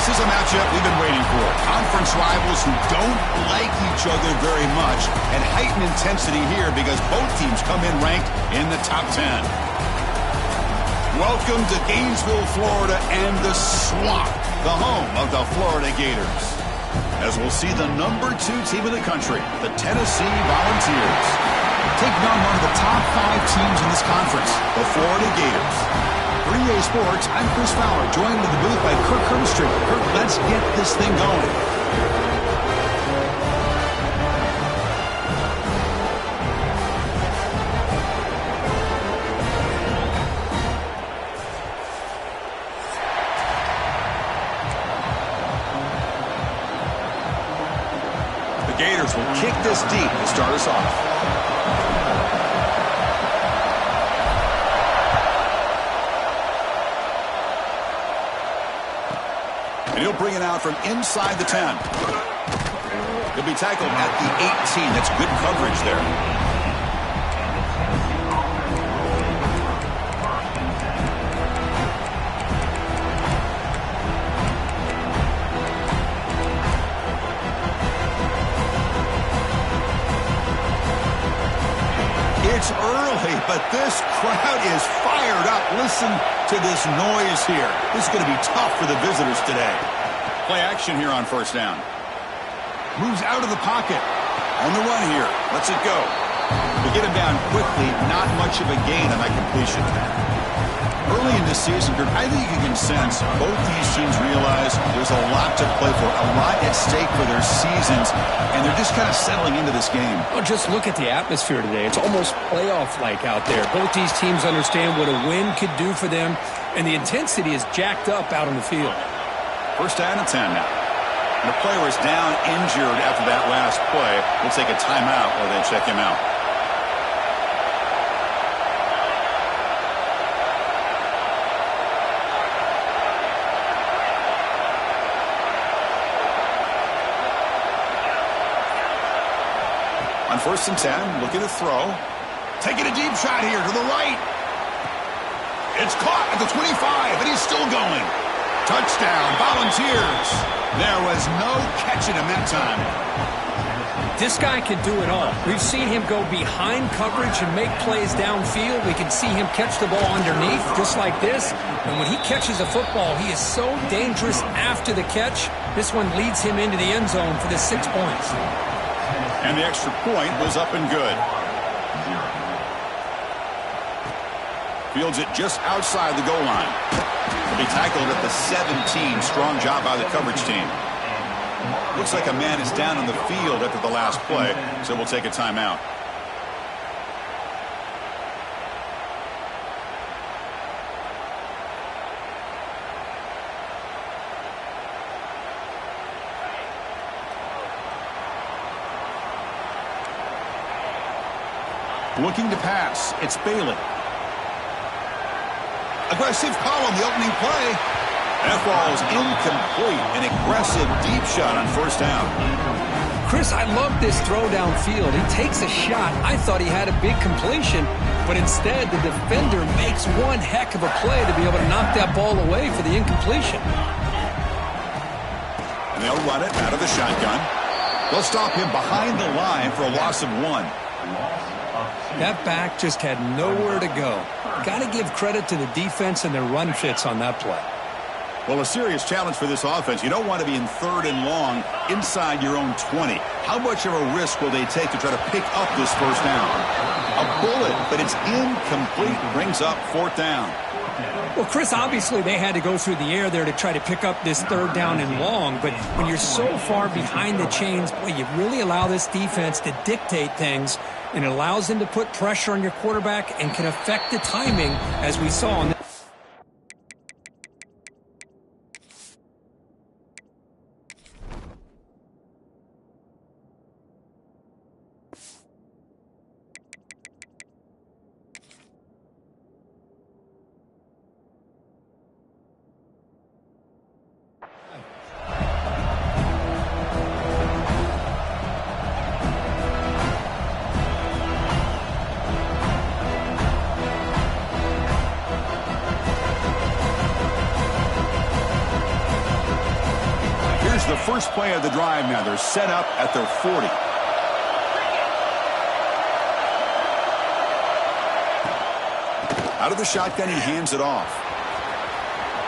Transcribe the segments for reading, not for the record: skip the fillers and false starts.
This is a matchup we've been waiting for. Conference rivals who don't like each other very much, and heightened intensity here because both teams come in ranked in the top 10. Welcome to Gainesville, Florida, and the Swamp, the home of the Florida Gators. As we'll see the #2 team in the country, the Tennessee Volunteers, taking on one of the top 5 teams in this conference, the Florida Gators. For EA Sports, I'm Chris Fowler, joined in the booth by Kirk Hermstreet. Kirk, let's get this thing going. The Gators will kick this deep to start us off. And he'll bring it out from inside the 10. He'll be tackled at the 18. That's good coverage there. It's early, but this crowd is fired up. Listen to this noise here. This is going to be tough for the visitors today. Play action here on first down. Moves out of the pocket. On the run here. Lets it go. We get him down quickly. Not much of a gain on that completion. Early in this season, I think you can sense both these teams realize there's a lot to play for, a lot at stake for their seasons, and they're just kind of settling into this game. Well, just look at the atmosphere today. It's almost playoff-like out there. Both these teams understand what a win could do for them, and the intensity is jacked up out on the field. First down and 10 now. And the player is down injured after that last play. We'll take a timeout while they check him out. On first and 10, looking to throw. Taking a deep shot here to the right. It's caught at the 25, and he's still going. Touchdown, Volunteers. There was no catching him that time. This guy can do it all. We've seen him go behind coverage and make plays downfield. We can see him catch the ball underneath, just like this. And when he catches a football, he is so dangerous after the catch. This one leads him into the end zone for the 6 points. And the extra point was up and good. Fields it just outside the goal line. He'll be tackled at the 17. Strong job by the coverage team. Looks like a man is down on the field after the last play, so we'll take a timeout. Looking to pass. It's Bailey. Aggressive call on the opening play. That ball is incomplete. An aggressive deep shot on first down. Chris, I love this throw downfield. He takes a shot. I thought he had a big completion, but instead the defender makes one heck of a play to be able to knock that ball away for the incompletion. And they'll run it out of the shotgun. They'll stop him behind the line for a loss of 1. That back just had nowhere to go. Got to give credit to the defense and their run fits on that play. Well, a serious challenge for this offense. You don't want to be in 3rd and long inside your own 20. How much of a risk will they take to try to pick up this first down? A bullet, but it's incomplete. Brings up 4th down. Well, Chris, obviously they had to go through the air there to try to pick up this 3rd down and long, but when you're so far behind the chains, boy, you really allow this defense to dictate things, and it allows them to put pressure on your quarterback and can affect the timing, as we saw in the first play of the drive now. They're set up at their 40. Out of the shotgun, he hands it off.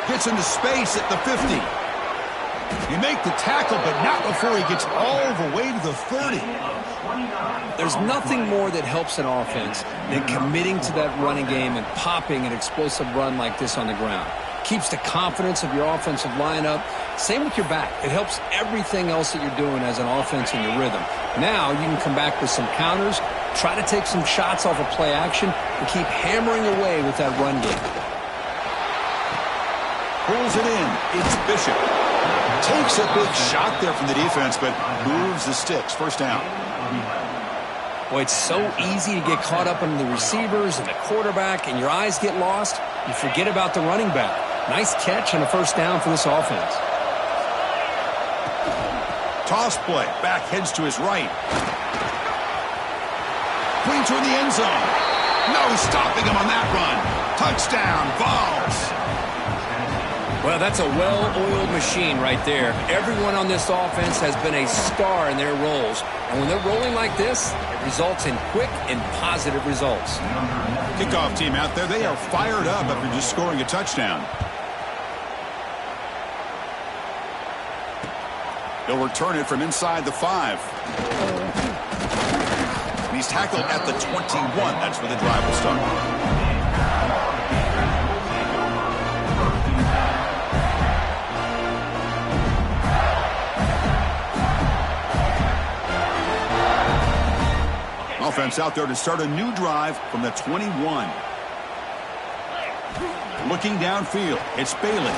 Gets into space at the 50. He make the tackle, but not before he gets all the way to the 30. There's nothing more that helps an offense than committing to that running game and popping an explosive run like this on the ground. Keeps the confidence of your offensive line up. Same with your back. It helps everything else that you're doing as an offense in your rhythm. Now you can come back with some counters, try to take some shots off of play action, and keep hammering away with that run game. Pulls it in. It's Bishop. Takes a big shot there from the defense, but moves the sticks. First down. Boy, it's so easy to get caught up in the receivers and the quarterback, and your eyes get lost. You forget about the running back. Nice catch and a first down for this offense. Toss play. Back heads to his right. Clean toward the end zone. No stopping him on that run. Touchdown, Vols. Well, that's a well-oiled machine right there. Everyone on this offense has been a star in their roles. And when they're rolling like this, it results in quick and positive results. Kickoff team out there, they are fired up after just scoring a touchdown. They'll return it from inside the 5. And he's tackled at the 21. That's where the drive will start. Offense out there to start a new drive from the 21. Looking downfield, it's Bailey.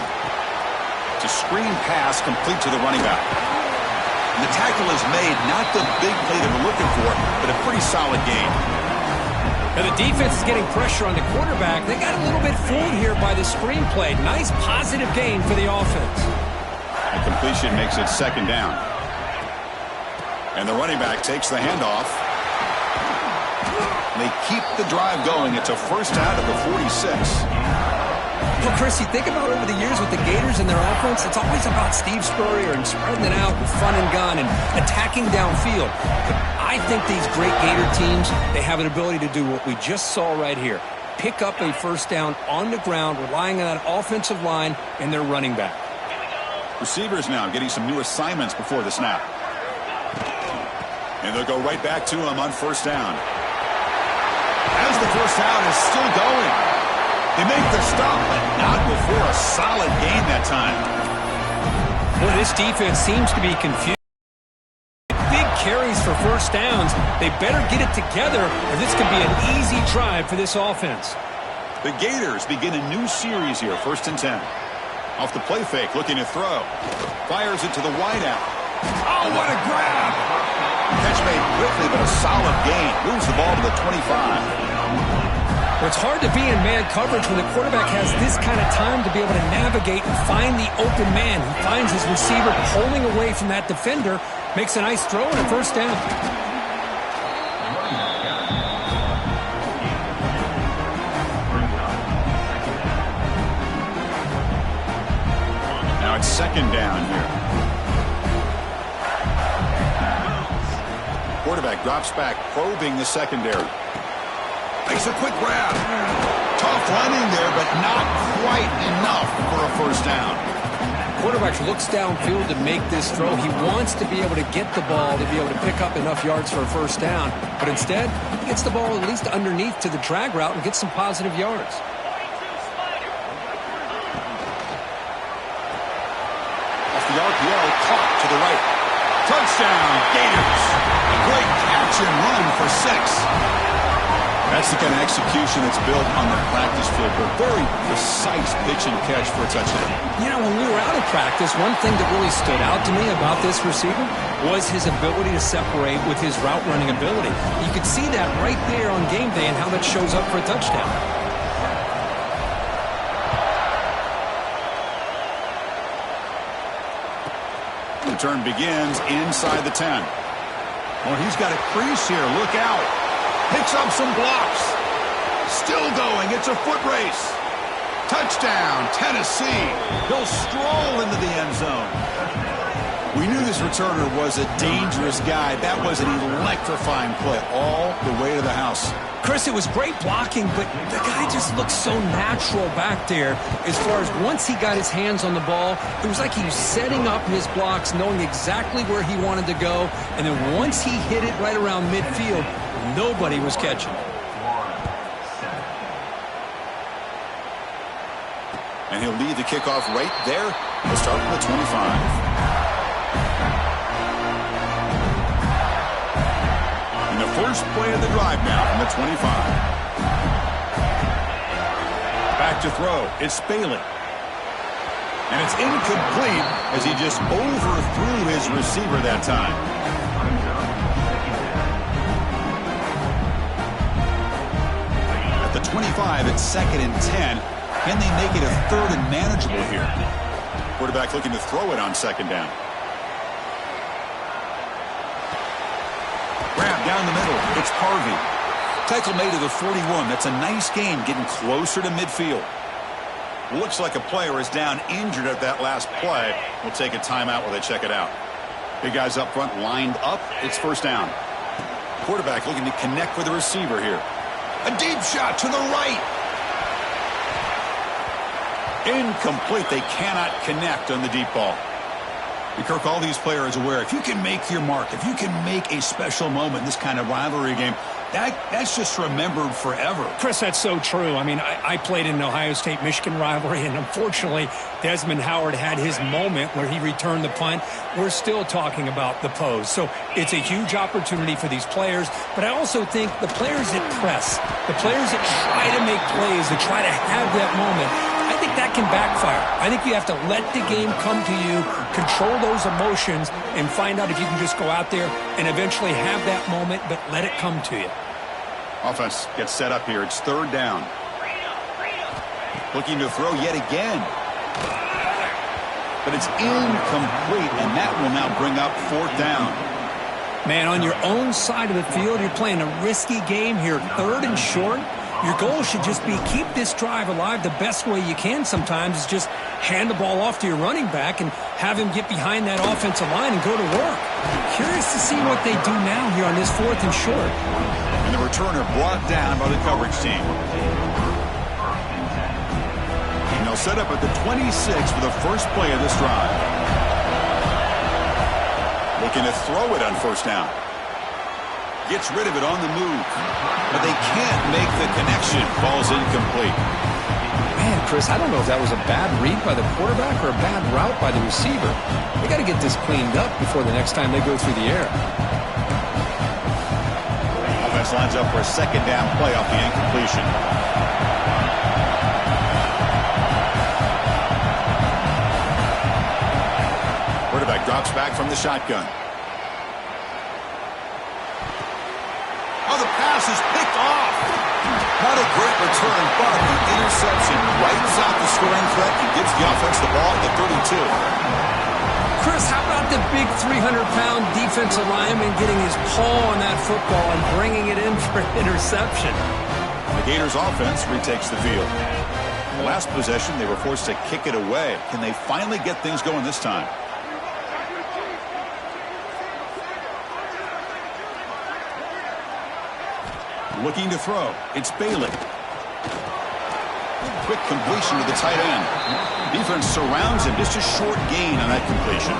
It's a screen pass complete to the running back. And the tackle is made, not the big play that we're looking for, but a pretty solid gain. Now the defense is getting pressure on the quarterback. They got a little bit fooled here by the screen play. Nice positive gain for the offense. The completion makes it second down. And the running back takes the handoff. They keep the drive going. It's a first down at the 46. Well, Chris, you think about over the years with the Gators and their offense, it's always about Steve Spurrier and spreading it out with fun and gun and attacking downfield. But I think these great Gator teams, they have an ability to do what we just saw right here. Pick up a first down on the ground, relying on that offensive line and their running back. Receivers now getting some new assignments before the snap. And they'll go right back to him on first down. As the first down is still going. They make the stop, but not before a solid gain that time. Well, this defense seems to be confused. Big carries for first downs. They better get it together, or this could be an easy drive for this offense. The Gators begin a new series here, 1st and 10. Off the play fake, looking to throw. Fires it to the wideout. Oh, what a grab! Catch made quickly, but a solid gain. Moves the ball to the 25. Well, it's hard to be in man coverage when the quarterback has this kind of time to be able to navigate and find the open man. He finds his receiver pulling away from that defender, makes a nice throw and a first down. Now it's second down here. Quarterback drops back, probing the secondary. Makes a quick grab. Tough running there, but not quite enough for a first down. Quarterback looks downfield to make this throw. He wants to be able to get the ball to be able to pick up enough yards for a first down. But instead, he gets the ball at least underneath to the drag route and gets some positive yards. Off the RPO, caught to the right. Touchdown, Gators. A great catch and run for 6. That's the kind of execution that's built on the practice field. A very precise pitch and catch for a touchdown. You know, when we were out of practice, one thing that really stood out to me about this receiver was his ability to separate with his route running ability. You could see that right there on game day and how that shows up for a touchdown. Return begins inside the 10. Well, he's got a crease here. Look out. Picks up some blocks. Still going. It's a foot race. Touchdown, Tennessee. He'll stroll into the end zone. We knew this returner was a dangerous guy. That was an electrifying play all the way to the house. Chris, it was great blocking, but the guy just looked so natural back there as far as once he got his hands on the ball, it was like he was setting up his blocks, knowing exactly where he wanted to go, and then once he hit it right around midfield, nobody was catching. And he'll lead the kickoff right there. He'll start from the 25. And the first play of the drive now from the 25. Back to throw. It's Bailey. And it's incomplete as he just overthrew his receiver that time. At the 25, it's 2nd and 10. Can they make it a 3rd and manageable here? Quarterback looking to throw it on 2nd down. Grab down the middle. It's Harvey. Tackle made to the 41. That's a nice gain, getting closer to midfield. Looks like a player is down injured at that last play. We'll take a timeout while they check it out. Big guys up front lined up. It's 1st down. Quarterback looking to connect with the receiver here. A deep shot to the right. Incomplete. They cannot connect on the deep ball. And Kirk, all these players are aware, if you can make your mark, if you can make a special moment in this kind of rivalry game, that's just remembered forever. Chris, that's so true. I mean, I played in an Ohio State-Michigan rivalry, and unfortunately, Desmond Howard had his moment where he returned the punt. We're still talking about the pose. So it's a huge opportunity for these players, but I also think the players that press, the players that try to make plays, that try to have that moment, I think that can backfire. I think you have to let the game come to you, control those emotions, and find out if you can just go out there and eventually have that moment, but let it come to you. Offense gets set up here. It's 3rd down. Looking to throw yet again. But it's incomplete, and that will now bring up 4th down. Man, on your own side of the field, you're playing a risky game here, 3rd and short. Your goal should just be keep this drive alive. The best way you can sometimes is just hand the ball off to your running back and have him get behind that offensive line and go to work. Curious to see what they do now here on this 4th and short. And the returner brought down by the coverage team. And they'll set up at the 26 for the first play of this drive. Looking to throw it on 1st down. Gets rid of it on the move. But they can't make the connection. Ball's incomplete. Man, Chris, I don't know if that was a bad read by the quarterback or a bad route by the receiver. They got to get this cleaned up before the next time they go through the air. Offense lines up for a 2nd down play off the incompletion. Quarterback drops back from the shotgun. The pass is picked off. Not a great return, but the interception wipes out the scoring threat and gives the offense the ball at the 32. Chris, how about the big 300-pound defensive lineman getting his paw on that football and bringing it in for an interception? The Gators offense retakes the field. The last possession, they were forced to kick it away. Can they finally get things going this time? Looking to throw. It's Bailey. Quick completion to the tight end. Defense surrounds him. Just a short gain on that completion.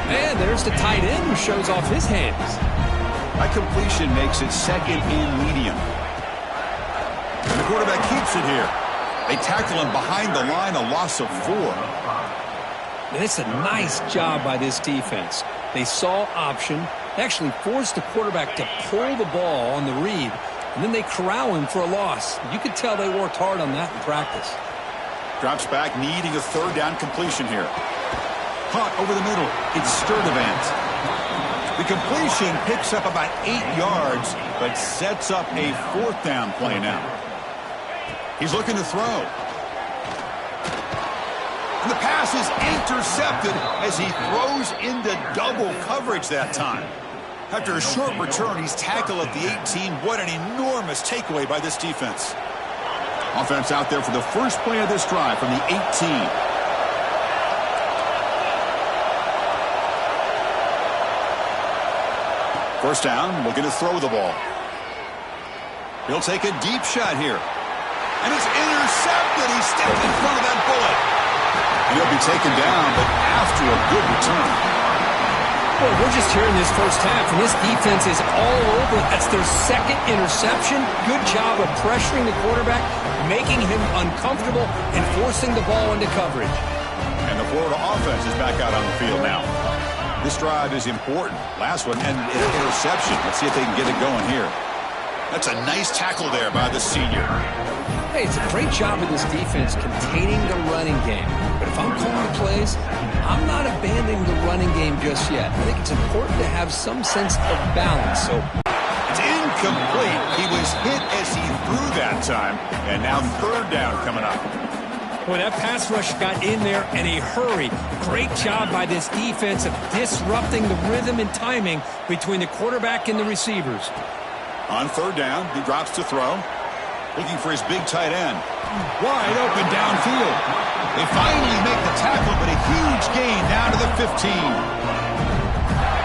Man, there's the tight end who shows off his hands. That completion makes it 2nd and medium. And the quarterback keeps it here. They tackle him behind the line, a loss of 4. And it's a nice job by this defense. They saw option. They actually forced the quarterback to pull the ball on the read, and then they corral him for a loss. You could tell they worked hard on that in practice. Drops back, needing a 3rd down completion here. Caught over the middle. It's Sturdivant. The completion picks up about 8 yards, but sets up a 4th down play now. He's looking to throw. And the pass is intercepted as he throws into double coverage that time. After a short return, he's tackled at the 18. What an enormous takeaway by this defense. Offense out there for the first play of this drive from the 18. First down, looking to throw the ball. He'll take a deep shot here. And it's intercepted. He stepped in front of that bullet. And he'll be taken down, but after a good return. Well, we're just here in this first half, and this defense is all over. That's their second interception. Good job of pressuring the quarterback, making him uncomfortable, and forcing the ball into coverage. And the Florida offense is back out on the field now. This drive is important. Last one, and an interception. Let's see if they can get it going here. That's a nice tackle there by the senior. Hey, it's a great job of this defense containing the running game. But if I'm calling the plays, I'm not abandoning the running game just yet. I think it's important to have some sense of balance. So it's incomplete. He was hit as he threw that time. And now third down coming up. Boy, that pass rush got in there in a hurry. Great job by this defense of disrupting the rhythm and timing between the quarterback and the receivers. On third down, he drops to throw. Looking for his big tight end. Wide open downfield. They finally make the tackle, but a huge gain down to the 15.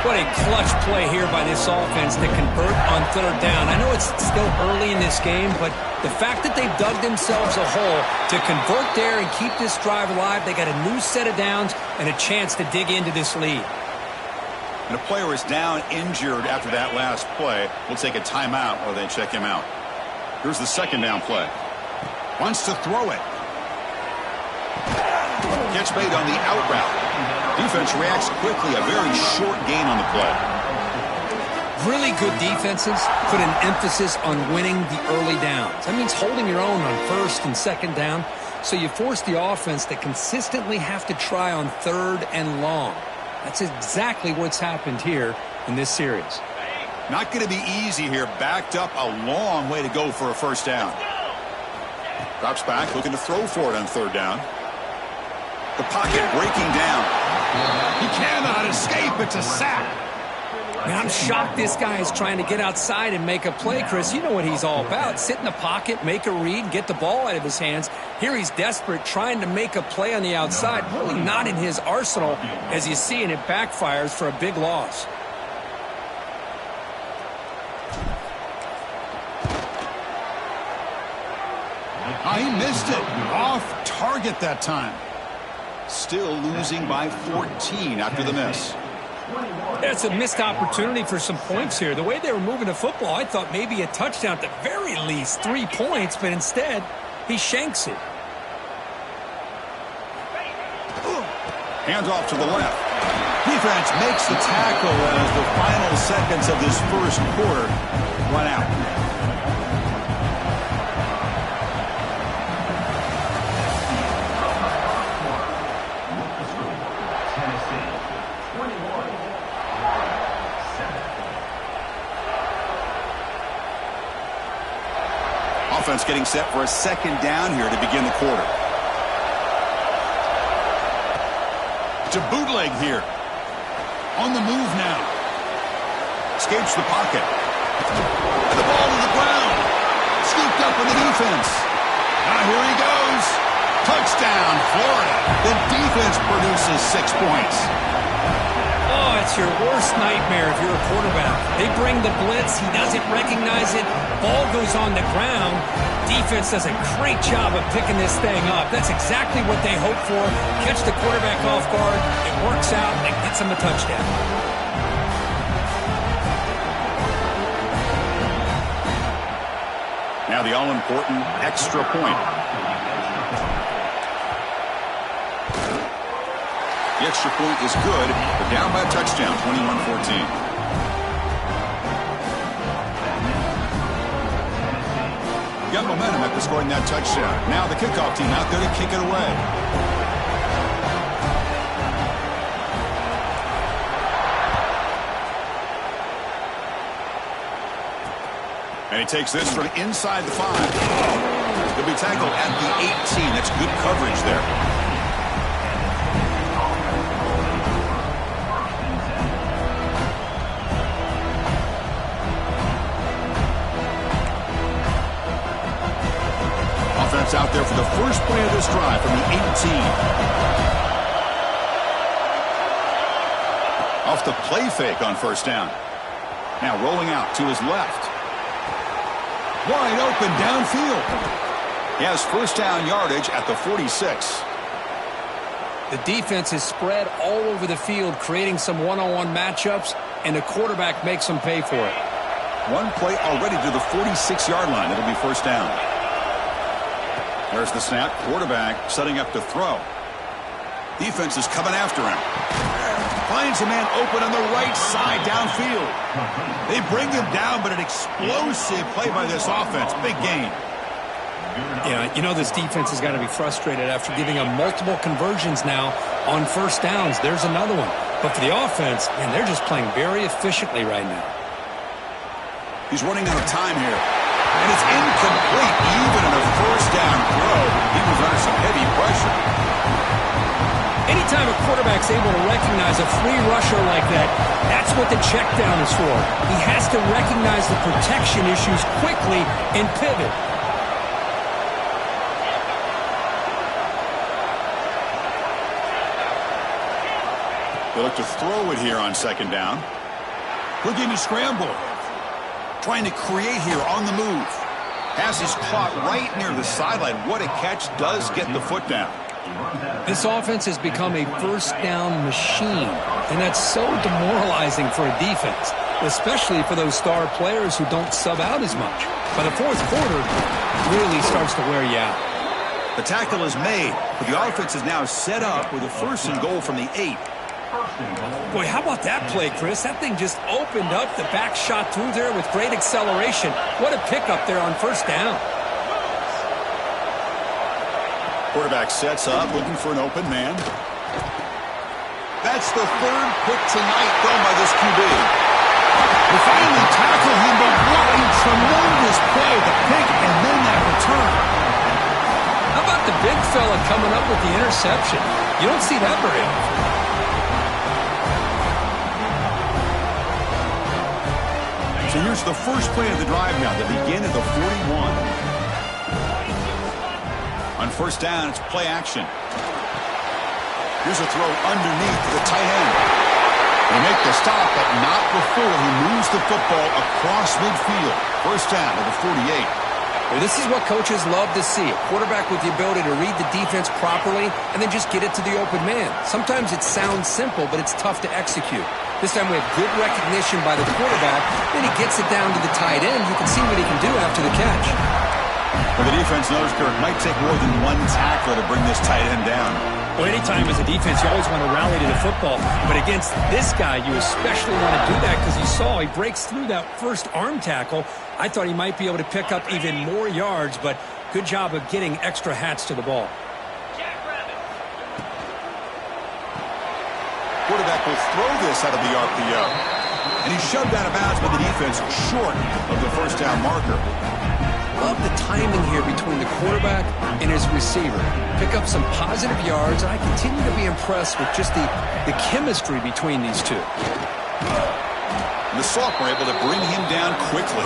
What a clutch play here by this offense to convert on third down. I know it's still early in this game, but the fact that they've dug themselves a hole to convert there and keep this drive alive, they got a new set of downs and a chance to dig into this lead. And a player is down injured after that last play. We'll take a timeout while they check him out. Here's the second down play. Wants to throw it. Catch made on the out route. Defense reacts quickly. A very short gain on the play. Really good defenses put an emphasis on winning the early downs. That means holding your own on first and second down. So you force the offense to consistently have to try on third and long. That's exactly what's happened here in this series. Not going to be easy here. Backed up a long way to go for a first down. Drops back, looking to throw for it on third down. The pocket breaking down. He cannot escape. It's a sack. Man, I'm shocked this guy is trying to get outside and make a play, Chris. You know what he's all about. Sit in the pocket, make a read, get the ball out of his hands. Here he's desperate, trying to make a play on the outside. Really not in his arsenal, as you see, and it backfires for a big loss. He missed it. Off target that time. Still losing by 14 after the miss. It's a missed opportunity for some points here. The way they were moving the football, I thought maybe a touchdown, at the very least 3 points, but instead he shanks it. Hands off to the left. Defense makes the tackle as the final seconds of this first quarter run out. Offense getting set for a second down here to begin the quarter. To bootleg here. On the move now. Escapes the pocket. And the ball to the ground. Scooped up in the defense. Now here he goes. Touchdown, Florida. The defense produces 6 points. Oh, it's your worst nightmare if you're a quarterback. They bring the blitz. He doesn't recognize it. Ball goes on the ground. Defense does a great job of picking this thing up. That's exactly what they hope for. Catch the quarterback off guard. It works out and gets him a touchdown. Now the all-important extra point. The extra point is good. They're down by a touchdown, 21-14. Got momentum after scoring that touchdown. Now the kickoff team out there to kick it away. And he takes this from inside the 5. He'll be tackled at the 18. That's good coverage there. Offense out there for the first play of this drive from the 18. Off the play fake on first down. Now rolling out to his left. Wide open downfield. He has first down yardage at the 46. The defense is spread all over the field, creating some one-on-one matchups, and the quarterback makes them pay for it. One play already to the 46-yard line. It'll be first down. There's the snap. Quarterback setting up to throw. Defense is coming after him. Finds a man open on the right side downfield. They bring him down, but an explosive play by this offense. Big gain. Yeah, you know this defense has got to be frustrated after giving them multiple conversions now on first downs. There's another one. But for the offense, man, they're just playing very efficiently right now. He's running out of time here. And it's incomplete. Even in a first down throw, he was under some heavy pressure. Anytime a quarterback's able to recognize a free rusher like that, that's what the check down is for. He has to recognize the protection issues quickly and pivot. They look to throw it here on second down. Looking to scramble. Trying to create here on the move. Pass is caught right near the sideline. What a catch. Does get the foot down. This offense has become a first down machine, and that's so demoralizing for a defense, especially for those star players who don't sub out as much. By the fourth quarter, really starts to wear you out. The tackle is made, but the offense is now set up with a first and goal from the 8. Boy, how about that play, Chris? That thing just opened up. The back shot through there with great acceleration. What a pickup there on first down. Quarterback sets up, looking for an open man. That's the third pick tonight thrown by this QB. They finally tackle him, but what a tremendous play. The pick and then that return. How about the big fella coming up with the interception? You don't see that very often. So here's the first play of the drive now. They begin at the 41. On first down, it's play action. Here's a throw underneath to the tight end. They make the stop, but not before he moves the football across midfield. First down to the 48. Well, this is what coaches love to see. A quarterback with the ability to read the defense properly and then just get it to the open man. Sometimes it sounds simple, but it's tough to execute. This time we have good recognition by the quarterback. Then he gets it down to the tight end. You can see what he can do after the catch. Well, the defense knows, Kirk, might take more than one tackler to bring this tight end down. Well, anytime as a defense, you always want to rally to the football. But against this guy, you especially want to do that because you saw he breaks through that first arm tackle. I thought he might be able to pick up even more yards, but good job of getting extra hats to the ball. Quarterback will throw this out of the RPO. And he's shoved out of bounds by the defense short of the first down marker. Love the timing here between the quarterback and his receiver. Pick up some positive yards, and I continue to be impressed with just the chemistry between these two. The sophomore able to bring him down quickly.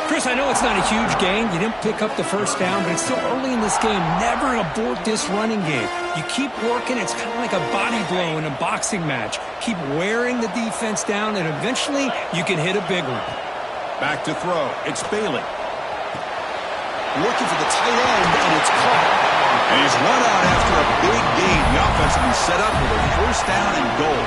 Chris, I know it's not a huge gain. You didn't pick up the first down, but it's still early in this game. Never abort this running game. You keep working. It's kind of like a body blow in a boxing match. Keep wearing the defense down, and eventually you can hit a big one. Back to throw. It's Bailey. Looking for the tight end, and it's caught. And he's run out after a big gain. The offense will be set up with a first down and goal.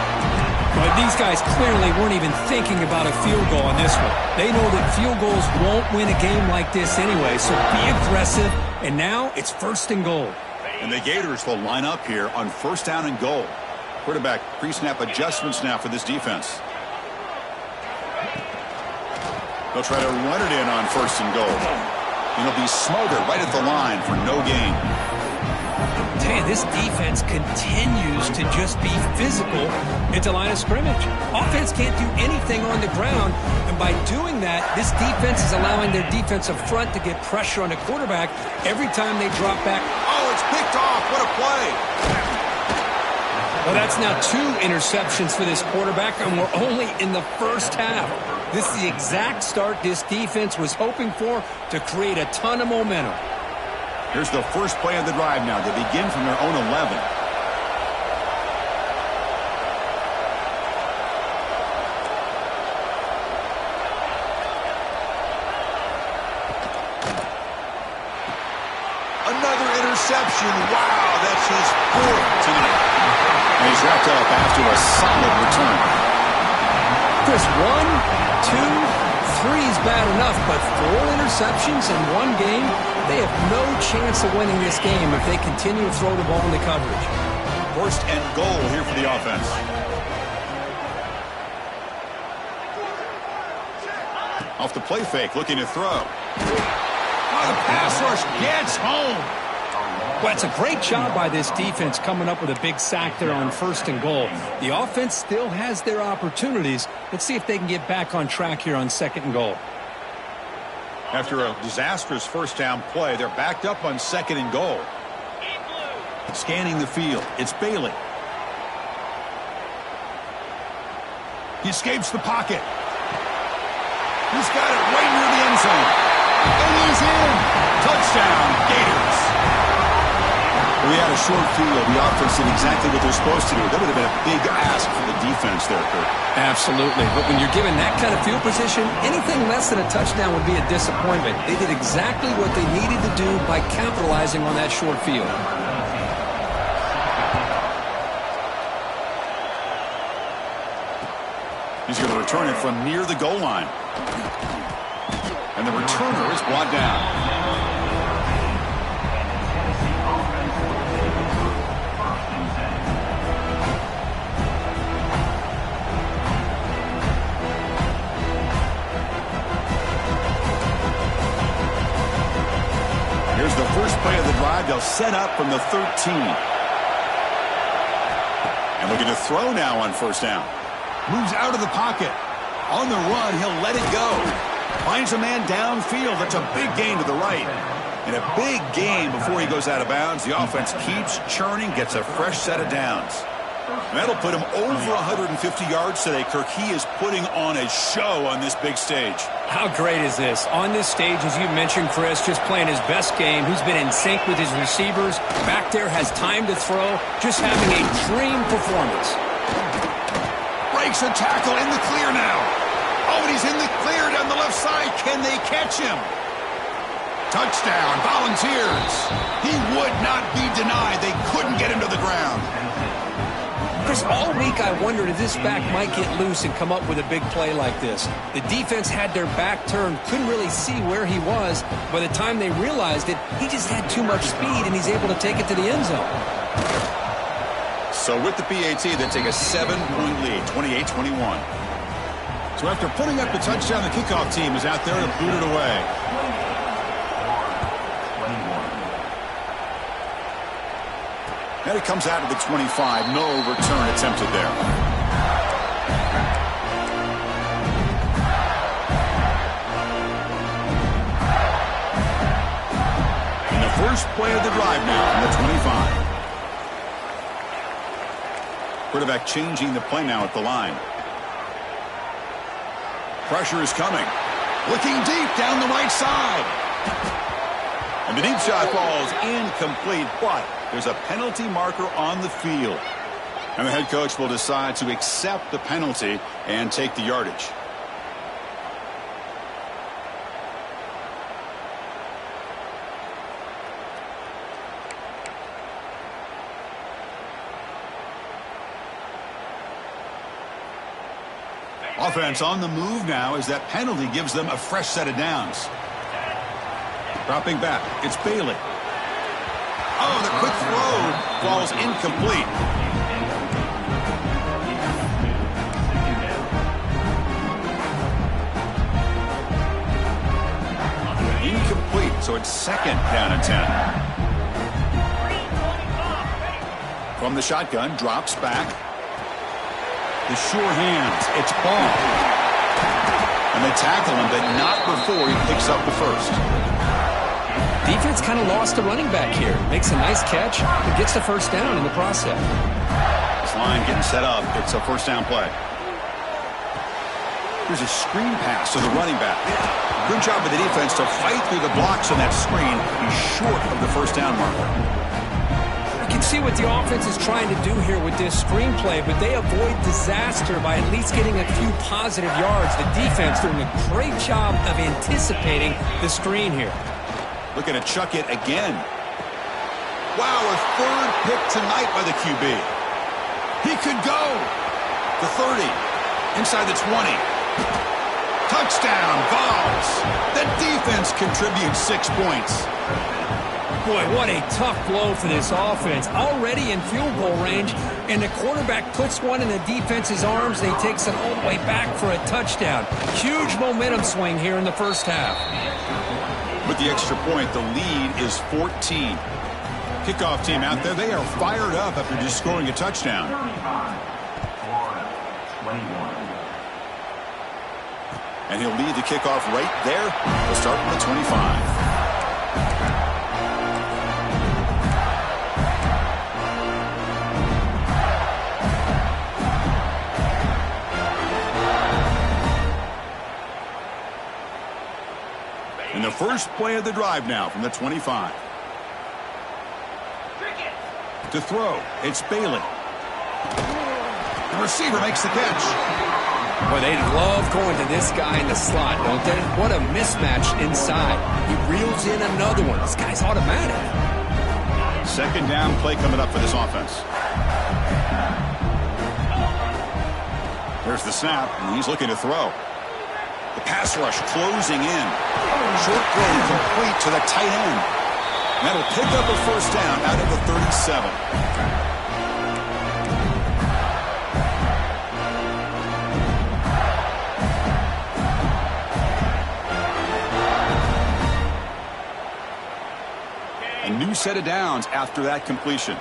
But these guys clearly weren't even thinking about a field goal on this one. They know that field goals won't win a game like this anyway, so be aggressive. And now it's first and goal. And the Gators will line up here on first down and goal. Quarterback pre-snap adjustments now for this defense. They'll try to run it in on first and goal. And he'll be smothered right at the line for no gain. Tell you, this defense continues to just be physical at the line of scrimmage. Offense can't do anything on the ground, and by doing that, this defense is allowing their defensive front to get pressure on the quarterback every time they drop back. Oh, it's picked off. What a play. Well, that's now 2 interceptions for this quarterback, and we're only in the first half. This is the exact start this defense was hoping for to create a ton of momentum. Here's the first play of the drive now. They begin from their own 11. another interception. Wow, that's his 4th tonight. And he's wrapped up after a solid return. Chris, 1, 2, 3 is bad enough, but 4 interceptions in one game, they have no chance of winning this game if they continue to throw the ball into coverage. 1st and goal here for the offense. Off the play fake, looking to throw. Oh, the pass rush gets home. Well, it's a great job by this defense coming up with a big sack there on 1st and goal. The offense still has their opportunities. Let's see if they can get back on track here on 2nd and goal. After a disastrous 1st down play, they're backed up on 2nd and goal. Scanning the field, it's Bailey. He escapes the pocket. He's got it right near the end zone. And he's in. Touchdown, Gators. We had a short field. The offense did exactly what they're supposed to do. That would have been a big ask for the defense there, Kurt. Absolutely. But when you're given that kind of field position, anything less than a touchdown would be a disappointment. They did exactly what they needed to do by capitalizing on that short field. He's going to return it from near the goal line. And the returner is brought down. Here's the first play of the drive. They'll set up from the 13. And looking to throw now on 1st down. Moves out of the pocket. On the run, he'll let it go. Finds a man downfield. That's a big gain to the right. And a big gain before he goes out of bounds. The offense keeps churning, gets a fresh set of downs. And that'll put him over 150 yards today, Kirk. He is putting on a show on this big stage. How great is this? On this stage, as you mentioned, Chris, just playing his best game. He's been in sync with his receivers. Back there, has time to throw. Just having a dream performance. Breaks a tackle in the clear now. Oh, and he's in the clear down the left side. Can they catch him? Touchdown, Volunteers. He would not be denied. They couldn't get him to the ground. Chris, all week I wondered if this back might get loose and come up with a big play like this. The defense had their back turned, couldn't really see where he was. By the time they realized it, he just had too much speed, and he's able to take it to the end zone. So with the PAT, they take a 7-point lead, 28-21. So after putting up the touchdown, the kickoff team is out there to boot it away. And it comes out of the 25. No return attempted there. And the first play of the drive now from the 25. Quarterback changing the play now at the line. Pressure is coming. Looking deep down the right side. And the deep shot falls incomplete, but there's a penalty marker on the field. And the head coach will decide to accept the penalty and take the yardage. Offense on the move now as that penalty gives them a fresh set of downs. Dropping back, it's Bailey. Oh, the quick throw falls incomplete. Incomplete, so it's 2nd down and 10. From the shotgun, drops back. The sure hands, it's ball. And they tackle him, but not before he picks up the first. Defense kind of lost the running back here. Makes a nice catch and gets the first down in the process. This line getting set up. It's a first down play. Here's a screen pass to the running back. Good job by the defense to fight through the blocks on that screen. He's short of the first down marker. You can see what the offense is trying to do here with this screenplay, but they avoid disaster by at least getting a few positive yards. The defense doing a great job of anticipating the screen here. Looking to chuck it again. Wow, a third pick tonight by the QB. He could go. The 30. Inside the 20. Touchdown, Vols. The defense contributes 6 points. Boy, what a tough blow for this offense. Already in field goal range, and the quarterback puts one in the defense's arms, and he takes it all the way back for a touchdown. Huge momentum swing here in the first half. With the extra point, the lead is 14. Kickoff team out there, they are fired up after just scoring a touchdown. And he'll lead the kickoff right there. We'll start from the 25. And the first play of the drive now from the 25. To throw, it's Bailey. The receiver makes the catch. Boy, they love going to this guy in the slot, don't they? What a mismatch inside. He reels in another one. This guy's automatic. Second down play coming up for this offense. There's the snap, and he's looking to throw. The pass rush closing in. Short throw complete to the tight end. And that'll pick up a first down out of the 37. A new set of downs after that completion.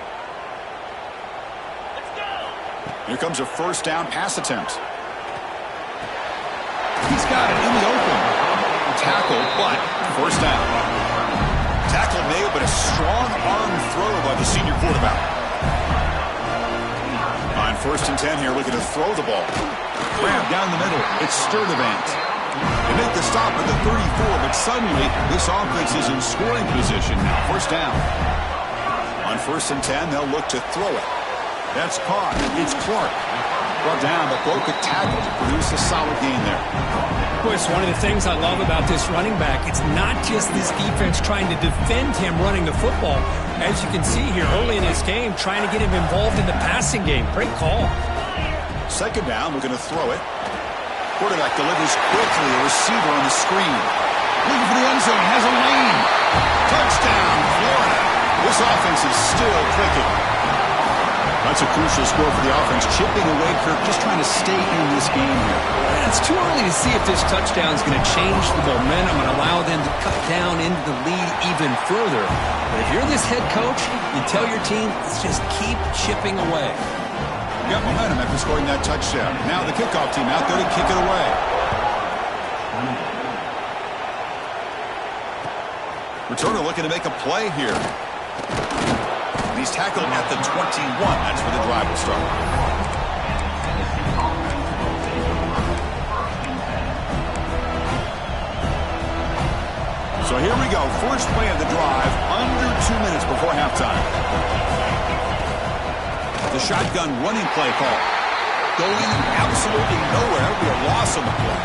Here comes a first down pass attempt. He's got it in the open. Tackle, but first down. Tackle made, but a strong arm throw by the senior quarterback. On 1st and 10 here, looking to throw the ball. Grab down the middle. It's Sturdivant. They make the stop at the 34, but suddenly this offense is in scoring position now. First down. On 1st and 10, they'll look to throw it. That's caught. It's Clark. Brought down, but broke a tackle to produce a solid gain there. Boy, it's one of the things I love about this running back. It's not just this defense trying to defend him running the football. As you can see here early in this game, trying to get him involved in the passing game. Great call. Second down, we're going to throw it. Quarterback delivers quickly, a receiver on the screen. Looking for the end zone, has a lane. Touchdown, Florida. This offense is still clicking. That's a crucial score for the offense. Chipping away, Kirk, just trying to stay in this game here. It's too early to see if this touchdown is going to change the momentum and allow them to cut down into the lead even further. But if you're this head coach, you tell your team, let's just keep chipping away. Got momentum after scoring that touchdown. Now the kickoff team out there to kick it away. Returner looking to make a play here. He's tackled at the 21. That's where the drive will start. So here we go. First play of the drive, under 2 minutes before halftime. The shotgun running play call. Going absolutely nowhere. It'll be a loss on the play.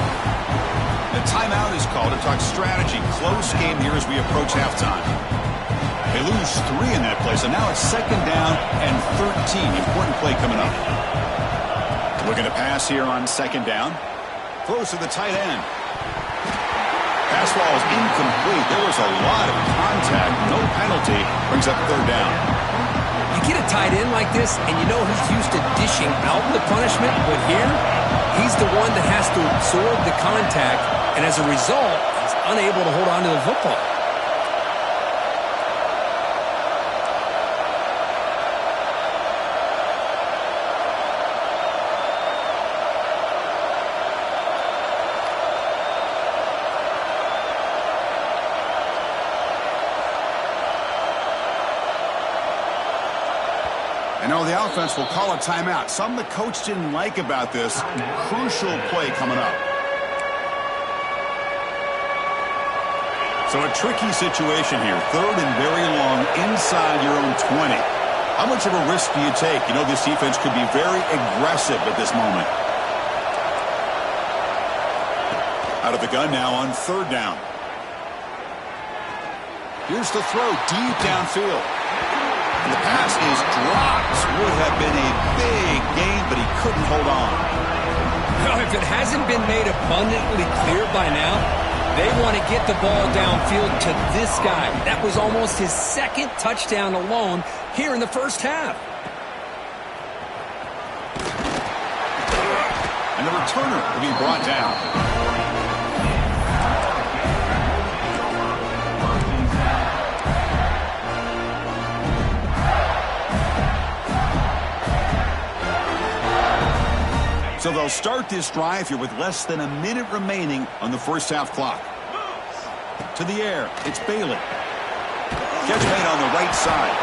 The timeout is called to talk strategy. Close game here as we approach halftime. They lose 3 in that play, so now it's second down and 13. Important play coming up. Looking to pass here on second down. Throws to the tight end. Pass ball is incomplete. There was a lot of contact. No penalty. Brings up third down. You get a tight end like this, and you know he's used to dishing out the punishment, but here, he's the one that has to absorb the contact, and as a result, he's unable to hold on to the football. I know the offense will call a timeout. Something the coach didn't like about this. Crucial play coming up. So a tricky situation here. Third and very long inside your own 20. How much of a risk do you take? You know this defense could be very aggressive at this moment. Out of the gun now on third down. Here's the throw deep downfield. And the pass is dropped. Would have been a big gain, but he couldn't hold on. Well, if it hasn't been made abundantly clear by now, they want to get the ball downfield to this guy. That was almost his second touchdown alone here in the first half. And the returner will be brought down. So they'll start this drive here with less than a minute remaining on the first half clock. To the air, it's Bailey. Catch made on the right side.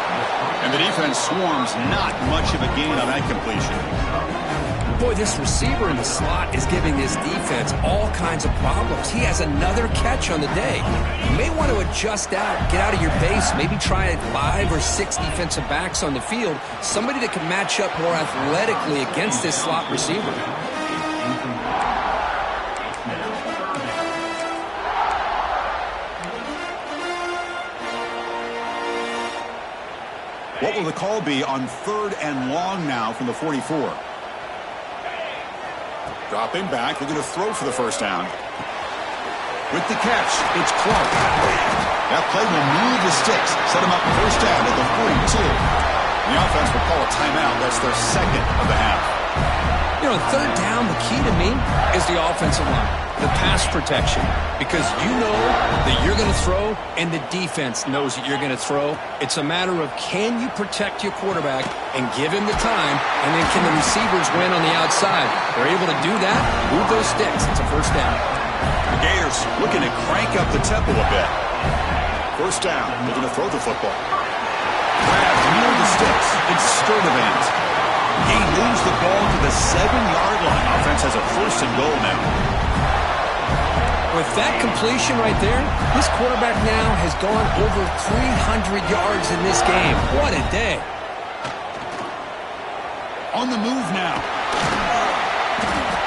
And the defense swarms, not much of a gain on that completion. Boy, this receiver in the slot is giving this defense all kinds of problems. He has another catch on the day. You may want to adjust out, get out of your base, maybe try 5 or 6 defensive backs on the field, somebody that can match up more athletically against this slot receiver. What will the call be on 3rd and long now from the 44? Dropping back, they're going to throw for the first down. With the catch, it's Clark. That play will move the sticks, set them up first down at the 42. The offense will call a timeout. That's their second of the half. You know, 3rd down, the key to me is the offensive line, the pass protection, because you know that you're going to throw and the defense knows that you're going to throw. It's a matter of can you protect your quarterback and give him the time, and then can the receivers win on the outside? They're able to do that, move those sticks. It's a first down. The Gators looking to crank up the tempo a bit. First down, looking to throw the football. Grabbed near the sticks. It's Sturdivant. He moves the ball to the 7-yard line. Offense has a 1st and goal now. With that completion right there, this quarterback now has gone over 300 yards in this game. What a day. On the move now.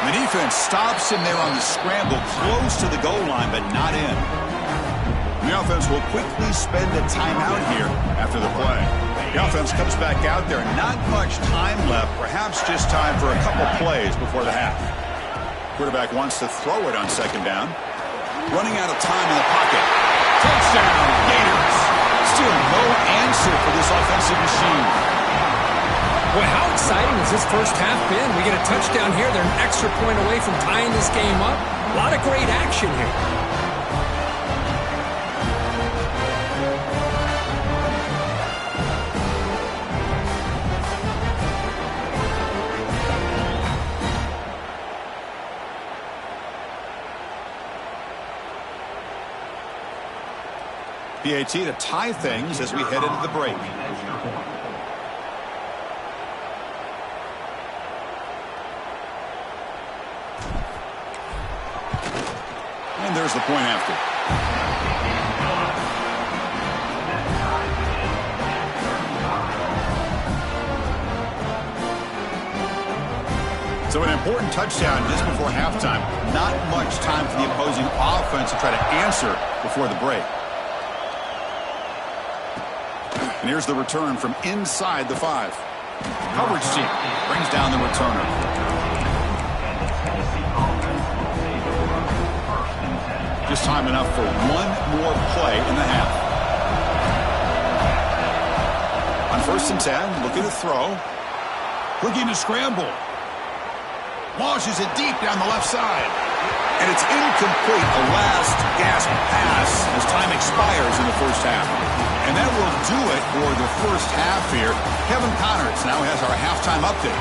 The defense stops him there on the scramble, close to the goal line, but not in. The offense will quickly spend a timeout here after the play. The offense comes back out there. Not much time left, perhaps just time for a couple plays before the half. Quarterback wants to throw it on 2nd down. Running out of time in the pocket. Touchdown, Gators. Still no answer for this offensive machine. Boy, how exciting has this first half been? We get a touchdown here. They're an extra point away from tying this game up. A lot of great action here. PAT to tie things as we head into the break. And there's the point after. So an important touchdown just before halftime. Not much time for the opposing offense to try to answer before the break. And here's the return from inside the 5. Coverage team brings down the returner. Just time enough for one more play in the half. On 1st and 10, looking to throw. Looking to scramble. Launches it deep down the left side. And it's incomplete, a last gasp pass as time expires in the first half. And that will do it for the first half here. Kevin Connors now has our halftime update.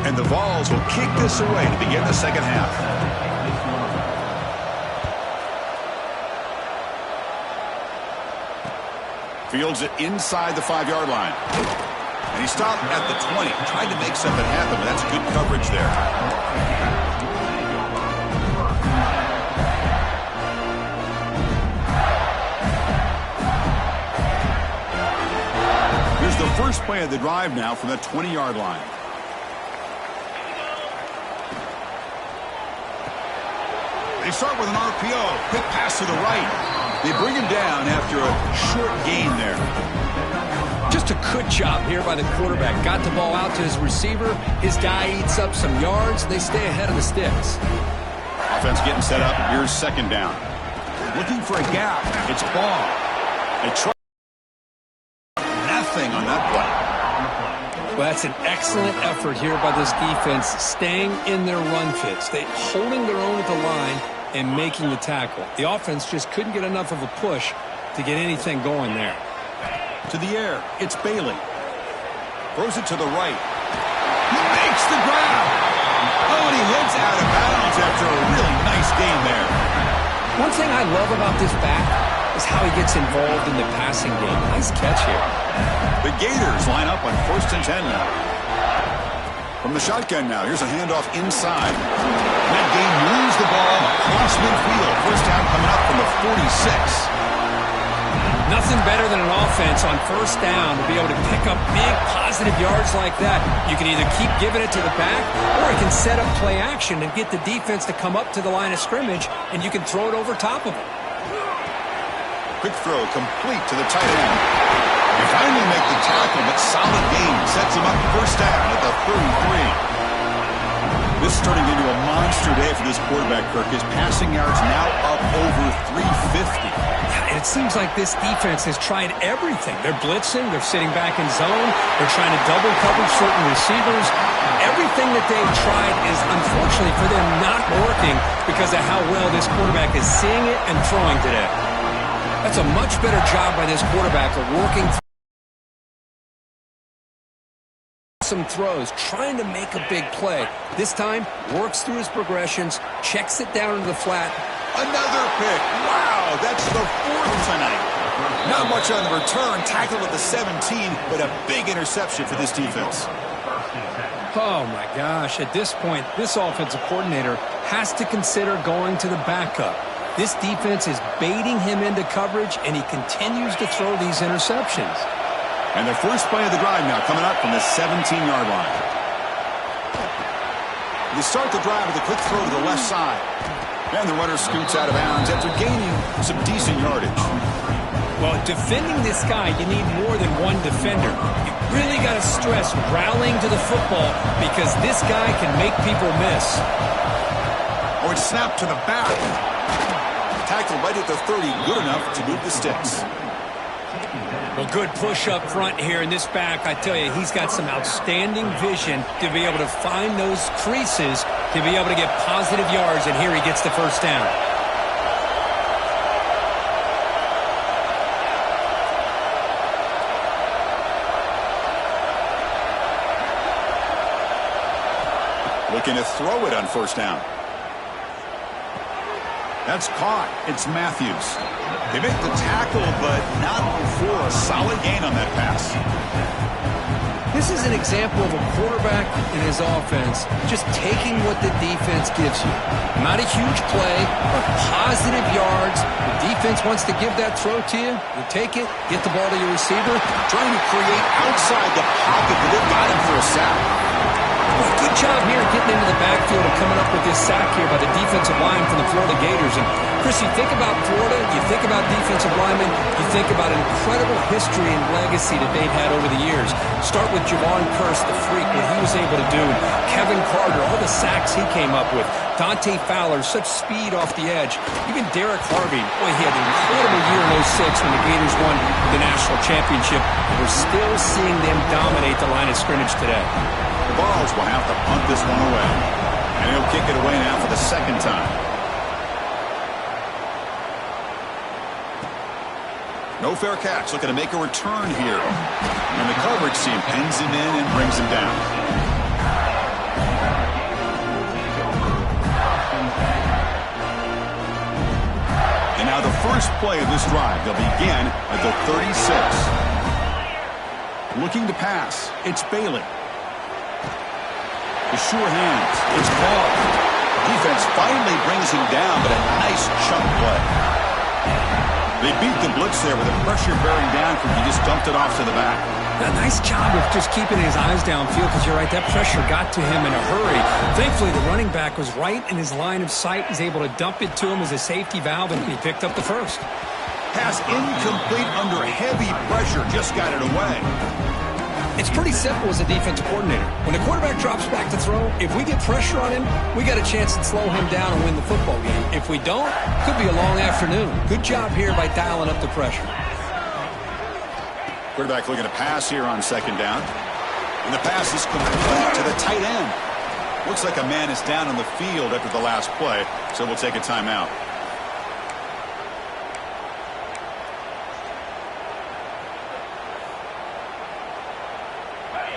And the Vols will kick this away to begin the second half. Fields it inside the 5-yard line. And he stopped at the 20. Tried to make something happen, but that's good coverage there. Here's the first play of the drive now from the 20-yard line. They start with an RPO. Quick pass to the right. They bring him down after a short gain there. Just a good job here by the quarterback. Got the ball out to his receiver. His guy eats up some yards. They stay ahead of the sticks. Offense getting set up. Here's second down. Looking for a gap. It's Ball. They try nothing on that play. Well, that's an excellent effort here by this defense, staying in their run fits. They holding their own at the line and making the tackle. The offense just couldn't get enough of a push to get anything going there. To the air, it's Bailey. Throws it to the right. He makes the grab. Oh, and he heads out of bounds after a really nice gain there. One thing I love about this back is how he gets involved in the passing game. Nice catch here. The Gators line up on 1st and 10 now. From the shotgun now, here's a handoff inside. That game moves the ball across midfield. First down coming up from the 46. Nothing better than an offense on first down to be able to pick up big positive yards like that. You can either keep giving it to the back, or you can set up play action and get the defense to come up to the line of scrimmage, and you can throw it over top of them. Quick throw complete to the tight end. They finally make the tackle, but solid gain sets him up first down at the 33. This is turning into a monster day for this quarterback, Kirk. His passing yards now up over 350. And it seems like this defense has tried everything. They're blitzing. They're sitting back in zone. They're trying to double cover certain receivers. Everything that they've tried is, unfortunately for them, not working because of how well this quarterback is seeing it and throwing today. That's a much better job by this quarterback of working through some throws, trying to make a big play. This time, works through his progressions, checks it down into the flat. Another pick. Wow, that's the 4th tonight. Not much on the return. Tackled at the 17, but a big interception for this defense. Oh, my gosh. At this point, this offensive coordinator has to consider going to the backup. This defense is baiting him into coverage, and he continues to throw these interceptions. And the first play of the drive now coming up from the 17-yard line. They start the drive with a quick throw to the left side. And the runner scoots out of bounds after gaining some decent yardage. Well, defending this guy, you need more than one defender. You really got to stress rallying to the football because this guy can make people miss. Oh, it's snapped to the back. Tackled right at the 30, good enough to move the sticks. Well, good push up front here in this back. I tell you, he's got some outstanding vision to be able to find those creases, to be able to get positive yards, and here he gets the first down. Looking to throw it on first down. That's caught. It's Matthews. They make the tackle, but not before a solid gain on that pass. This is an example of a quarterback and his offense just taking what the defense gives you. Not a huge play, but positive yards. The defense wants to give that throw to you. You take it, get the ball to your receiver. Trying to create outside the pocket, but they've got him for a sack. Well, good job here getting into the backfield and coming up with this sack here by the defensive line from the Florida Gators. And, Chris, you think about Florida, you think about defensive linemen, you think about an incredible history and legacy that they've had over the years. Start with Javon Kearse, the freak, what he was able to do. Kevin Carter, all the sacks he came up with. Dante Fowler, such speed off the edge. Even Derek Harvey, boy, he had an incredible year in 06 when the Gators won the national championship. And we're still seeing them dominate the line of scrimmage today. The Vols will have to punt this one away. And he'll kick it away now for the second time. No fair catch. Looking to make a return here. And the coverage team pins him in and brings him down. And now the first play of this drive. They'll begin at the 36. Looking to pass. It's Bailey. The sure hands. It's Ball. Defense finally brings him down, but a nice chunk play. They beat the blitz there with the pressure bearing down because he just dumped it off to the back. A nice job of just keeping his eyes downfield because you're right, that pressure got to him in a hurry. Thankfully, the running back was right in his line of sight. He's able to dump it to him as a safety valve, and he picked up the first. Pass incomplete under heavy pressure. Just got it away. It's pretty simple as a defensive coordinator. When the quarterback drops back to throw, if we get pressure on him, we got a chance to slow him down and win the football game. If we don't, could be a long afternoon. Good job here by dialing up the pressure. Quarterback looking to pass here on second down. And the pass is complete to the tight end. Looks like a man is down on the field after the last play, so we'll take a timeout.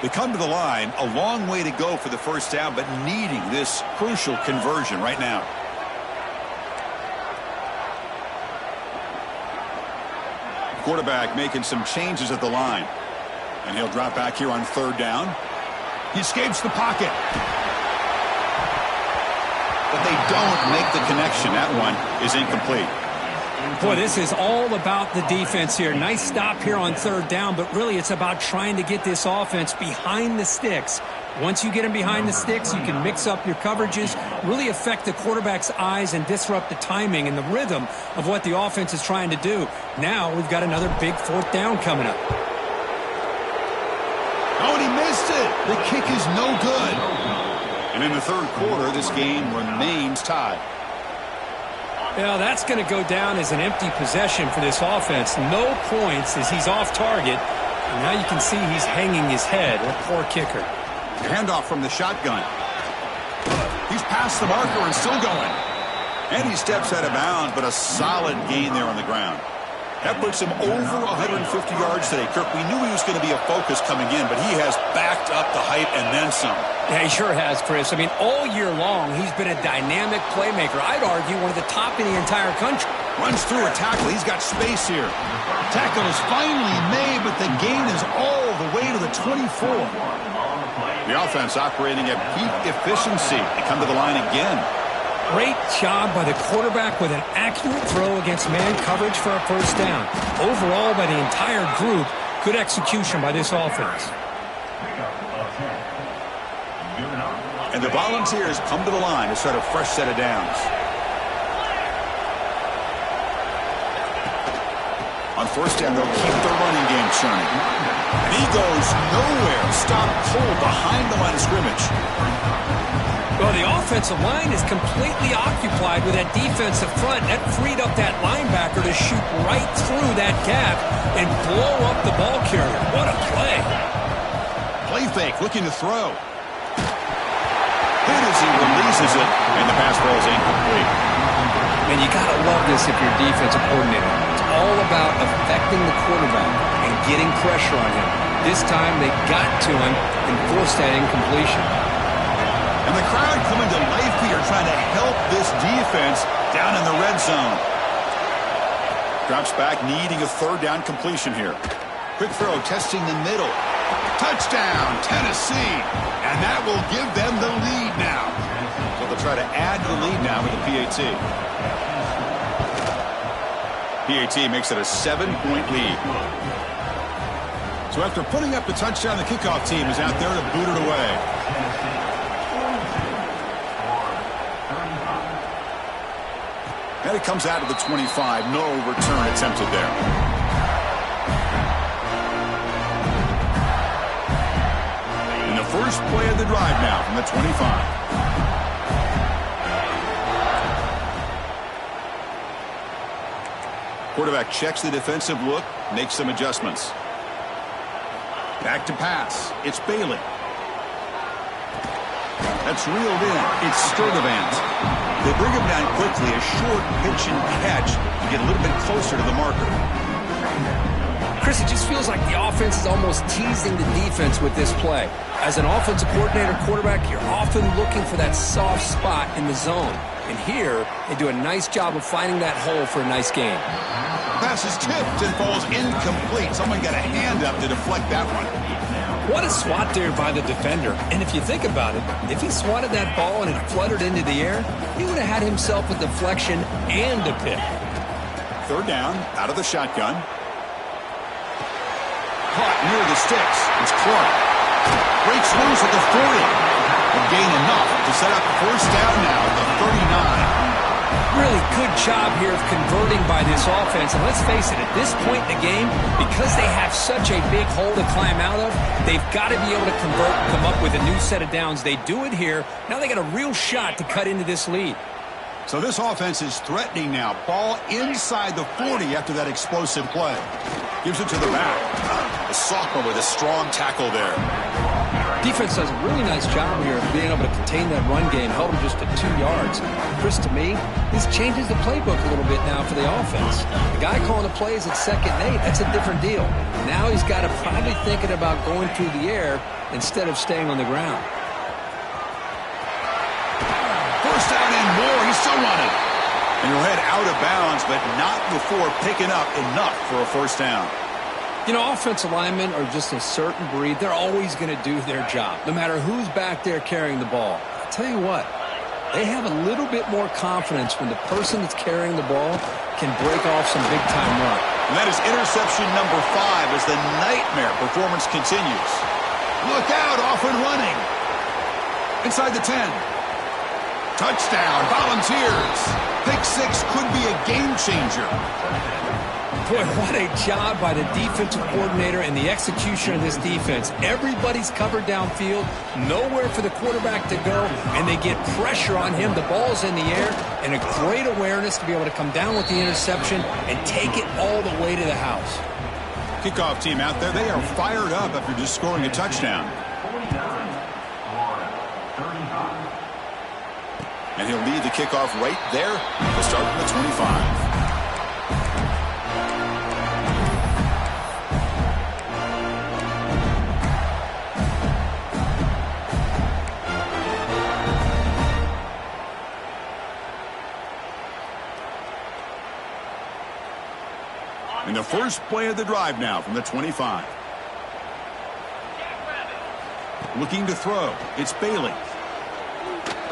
They come to the line, a long way to go for the first down, but needing this crucial conversion right now. Quarterback making some changes at the line. And he'll drop back here on third down. He escapes the pocket. But they don't make the connection. That one is incomplete. Boy, this is all about the defense here. Nice stop here on third down, but really it's about trying to get this offense behind the sticks. Once you get them behind the sticks, you can mix up your coverages, really affect the quarterback's eyes and disrupt the timing and the rhythm of what the offense is trying to do. Now we've got another big fourth down coming up. Oh, and he missed it. The kick is no good. And in the third quarter, this game remains tied. Well, that's going to go down as an empty possession for this offense. No points as he's off target. And now you can see he's hanging his head. A poor kicker. Handoff from the shotgun. He's past the marker and still going. And he steps out of bounds, but a solid gain there on the ground. That puts him over 150 yards today. Kirk, we knew he was going to be a focus coming in, but he has backed up the hype and then some. Yeah, he sure has, Chris. I mean, all year long, he's been a dynamic playmaker. I'd argue one of the top in the entire country. Runs through a tackle. He's got space here. Tackle is finally made, but the gain is all the way to the 24. The offense operating at peak efficiency. They come to the line again. Great job by the quarterback with an accurate throw against man coverage for a first down. Overall, by the entire group, good execution by this offense. And the Volunteers come to the line to start a fresh set of downs. On first down, they'll keep their running game churning. And he goes nowhere. Stop cold behind the line of scrimmage. Well, the offensive line is completely occupied with that defensive front. That freed up that linebacker to shoot right through that gap and blow up the ball carrier. What a play. Play fake, looking to throw. Hit as he releases it, and the pass ball is incomplete. And you got to love this if you're a defensive coordinator. It's all about affecting the quarterback and getting pressure on him. This time they got to him and forced that incompletion. And the crowd coming to life here trying to help this defense down in the red zone. Drops back, needing a third down completion here. Quick throw, testing the middle. Touchdown, Tennessee. And that will give them the lead now. So they'll try to add to the lead now with the PAT. PAT makes it a 7-point lead. So after putting up the touchdown, the kickoff team is out there to boot it away. And it comes out of the 25. No return attempted there. And the first play of the drive now from the 25. Quarterback checks the defensive look, makes some adjustments. Back to pass. It's Bailey. That's reeled in. It's Sturdivant. They bring him down quickly, a short pitch and catch to get a little bit closer to the marker. Chris, it just feels like the offense is almost teasing the defense with this play. As an offensive coordinator quarterback, you're often looking for that soft spot in the zone. And here, they do a nice job of finding that hole for a nice gain. Pass is tipped and falls incomplete. Someone got a hand up to deflect that one. What a swat there by the defender. And if you think about it, if he swatted that ball and it fluttered into the air, he would have had himself a deflection and a pick. Third down, out of the shotgun. Caught near the sticks. It's Clark. Breaks loose at the 40. A gain enough to set up first down now at the 39. Really good job here of converting by this offense. And let's face it, at this point in the game, because they have such a big hole to climb out of, they've got to be able to convert and come up with a new set of downs. They do it here. Now they got a real shot to cut into this lead. So this offense is threatening now. Ball inside the 40 after that explosive play. Gives it to the back. The sophomore with a strong tackle there. Defense does a really nice job here of being able to contain that run game, held him just to 2 yards. Chris, to me, this changes the playbook a little bit now for the offense. The guy calling the plays at 2nd and 8, that's a different deal. Now he's got to probably thinking about going through the air instead of staying on the ground. First down and more. He's still running. And he'll head out of bounds, but not before picking up enough for a first down. You know, offensive linemen are just a certain breed. They're always going to do their job, no matter who's back there carrying the ball. I'll tell you what, they have a little bit more confidence when the person that's carrying the ball can break off some big-time run. And that is interception number 5 as the nightmare performance continues. Look out, off and running. Inside the 10. Touchdown, Volunteers. Pick 6 could be a game changer. Boy, what a job by the defensive coordinator and the execution of this defense. Everybody's covered downfield, nowhere for the quarterback to go, and they get pressure on him. The ball's in the air, and a great awareness to be able to come down with the interception and take it all the way to the house. Kickoff team out there, they are fired up after just scoring a touchdown. And he'll lead the kickoff right there. We'll start from the 25. And the first play of the drive now from the 25. Looking to throw. It's Bailey.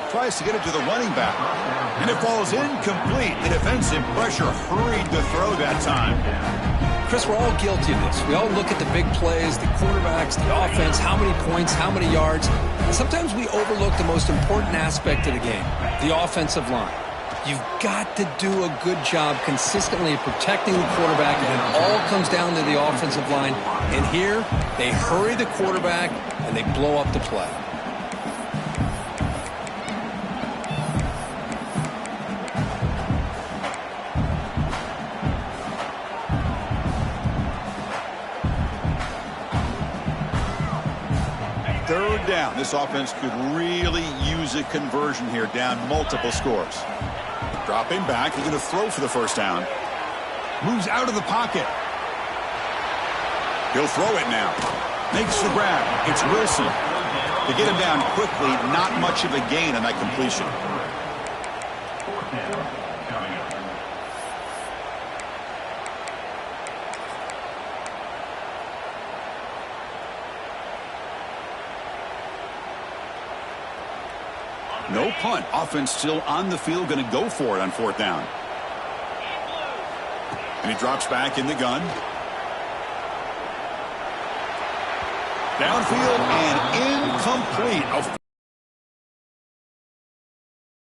Tries to get it to the running back. And it falls incomplete. The defensive pressure hurried to throw that time. Chris, we're all guilty of this. We all look at the big plays, the quarterbacks, the offense, how many points, how many yards. And sometimes we overlook the most important aspect of the game, the offensive line. You've got to do a good job consistently protecting the quarterback, and it all comes down to the offensive line. And here, they hurry the quarterback, and they blow up the play. Third down. This offense could really use a conversion here, down multiple scores. Dropping back, he's going to throw for the first down. Moves out of the pocket. He'll throw it now. Makes the grab. It's Wilson. To get him down quickly, not much of a gain on that completion. No punt. Offense still on the field, going to go for it on 4th down. And he drops back in the gun. Downfield and incomplete.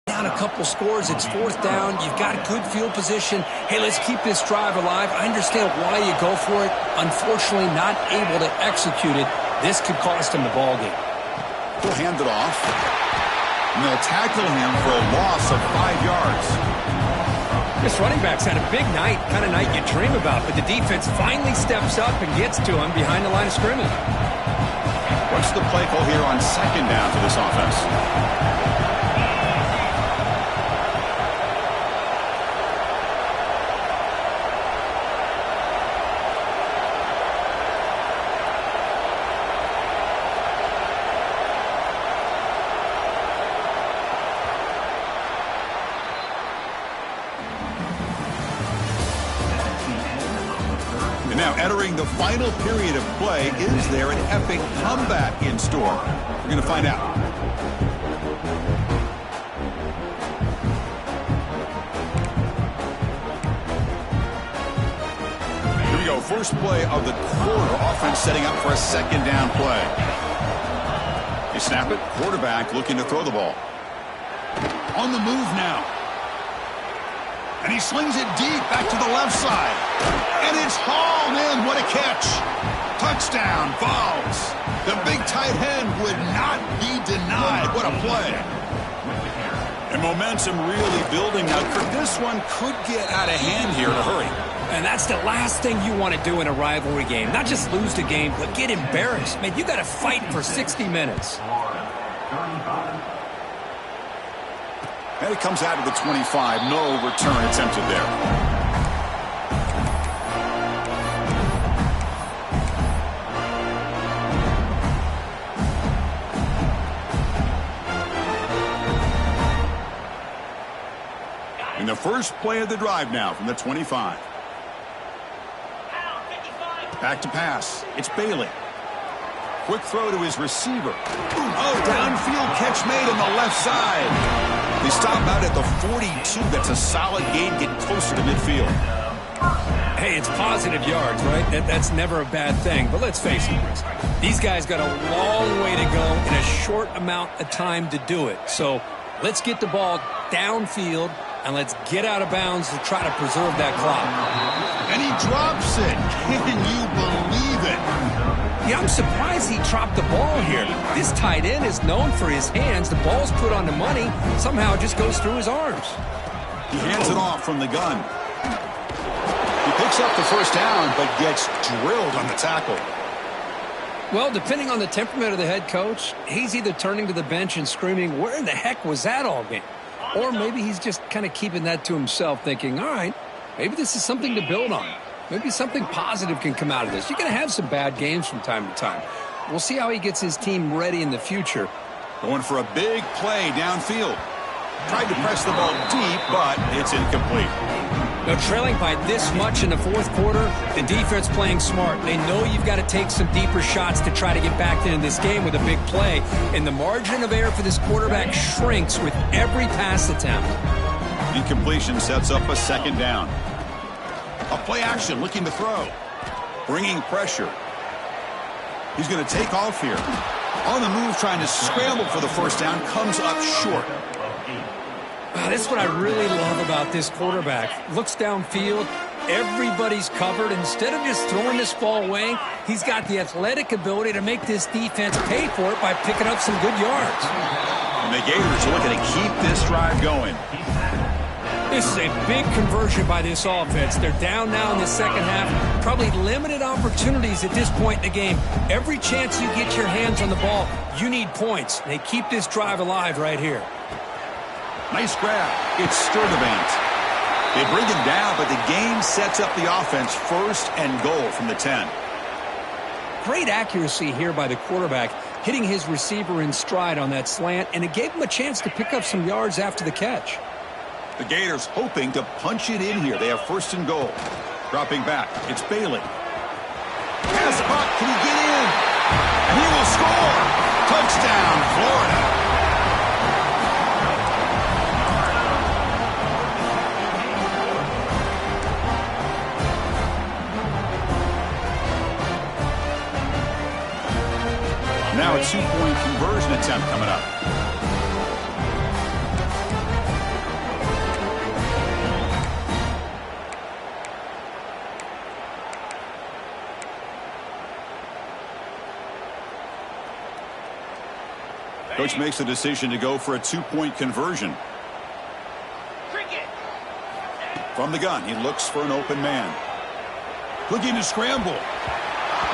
Down a couple scores. It's 4th down. You've got good field position. Hey, let's keep this drive alive. I understand why you go for it. Unfortunately, not able to execute it. This could cost him the ball game. He'll hand it off. And they'll tackle him for a loss of 5 yards. This running back's had a big night, kind of night you dream about, but the defense finally steps up and gets to him behind the line of scrimmage. What's the play call here on 2nd down for this offense? Now entering the final period of play, is there an epic comeback in store? We're going to find out. go. First play of the quarter. Offense setting up for a second down play. You snap it. Quarterback looking to throw the ball. On the move now. And he slings it deep back to the left side. And it's hauled in. What a catch. Touchdown, Vols. The big tight end would not be denied. What a play. And momentum really building now. This one could get out of hand here in a hurry. And that's the last thing you want to do in a rivalry game. Not just lose the game, but get embarrassed. Man, you got to fight for 60 minutes. And it comes out of the 25. No return attempted there. In the first play of the drive now from the 25. Back to pass. It's Bailey. Quick throw to his receiver. Oh, downfield catch made on the left side. They stop out at the 42. That's a solid gain, getting closer to midfield. Hey, it's positive yards, right? That's never a bad thing. But let's face it, Chris. These guys got a long way to go in a short amount of time to do it. So let's get the ball downfield and let's get out of bounds to try to preserve that clock. And he drops it. Can you believe it? Yeah, I'm surprised he dropped the ball here. This tight end is known for his hands. The ball's put on the money. Somehow it just goes through his arms. He hands it off from the gun. He picks up the first down, but gets drilled on the tackle. Well, depending on the temperament of the head coach, he's either turning to the bench and screaming, where in the heck was that all game? Or maybe he's just kind of keeping that to himself, thinking, all right, maybe this is something to build on. Maybe something positive can come out of this. You're going to have some bad games from time to time. We'll see how he gets his team ready in the future. Going for a big play downfield. Tried to press the ball deep, but it's incomplete. Now, trailing by this much in the fourth quarter, the defense playing smart. They know you've got to take some deeper shots to try to get back into this game with a big play. And the margin of error for this quarterback shrinks with every pass attempt. Incompletion sets up a second down. A play action looking to throw. Bringing pressure. He's going to take off here. On the move, trying to scramble for the first down. Comes up short. That's what I really love about this quarterback. Looks downfield. Everybody's covered. Instead of just throwing this ball away, he's got the athletic ability to make this defense pay for it by picking up some good yards. And the Gators are looking to keep this drive going. This is a big conversion by this offense. They're down now in the second half. Probably limited opportunities at this point in the game. Every chance you get your hands on the ball, you need points. They keep this drive alive right here. Nice grab. It's Sturdivant. They bring him down, but the game sets up the offense first and goal from the 10. Great accuracy here by the quarterback, hitting his receiver in stride on that slant, and it gave him a chance to pick up some yards after the catch. The Gators hoping to punch it in here. They have first and goal. Dropping back. It's Bailey. Pass caught. Can he get in? And he will score. Touchdown, Florida. Now a two-point conversion attempt coming up. Coach makes the decision to go for a two-point conversion. From the gun, he looks for an open man. Looking to scramble.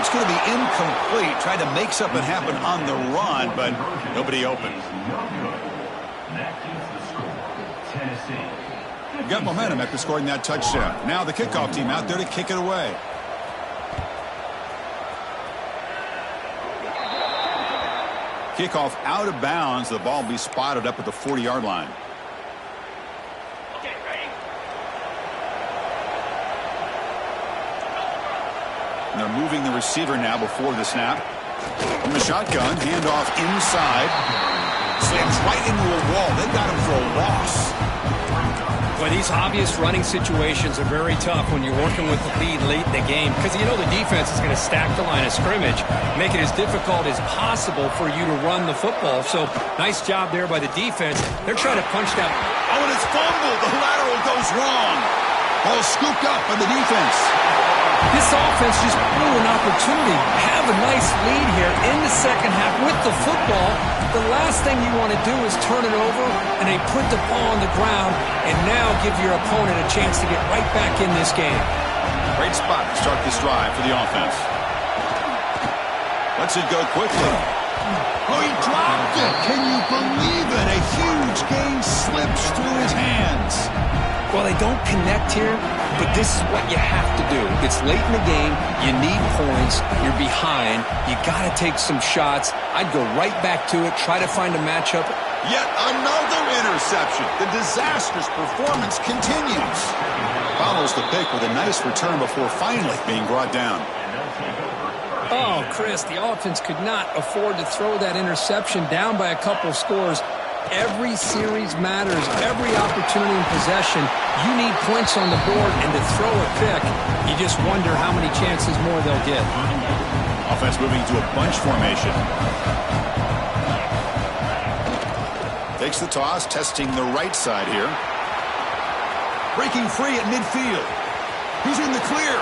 It's going to be incomplete. Tried to make something happen on the run, but nobody open. Got momentum after scoring that touchdown. Now the kickoff team out there to kick it away. Kickoff out of bounds. The ball will be spotted up at the 40-yard line. And they're moving the receiver now before the snap. From the shotgun, handoff inside. Slams right into a wall. They got him for a loss. Well, these obvious running situations are very tough when you're working with the lead late in the game because you know the defense is going to stack the line of scrimmage, make it as difficult as possible for you to run the football. So nice job there by the defense. They're trying to punch that. Oh, and it's fumbled. The lateral goes wrong. Ball scooped up by the defense. This offense just blew an opportunity. Have a nice lead here in the second half with the football. The last thing you want to do is turn it over, and they put the ball on the ground and now give your opponent a chance to get right back in this game. Great spot to start this drive for the offense. Lets it go quickly. Oh, he dropped it. Can you believe it? A huge gain slips through his hands. Well, they don't connect here, but this is what you have to do. It's late in the game. You need points. You're behind. You got to take some shots. I'd go right back to it, try to find a matchup. Yet another interception. The disastrous performance continues. Follows the pick with a nice return before finally being brought down. Oh, Chris, the offense could not afford to throw that interception down by a couple scores. Every series matters. Every opportunity in possession, you need points on the board, and to throw a pick, you just wonder how many chances more they'll get. Offense moving to a bunch formation. Takes the toss, testing the right side here. Breaking free at midfield. He's in the clear.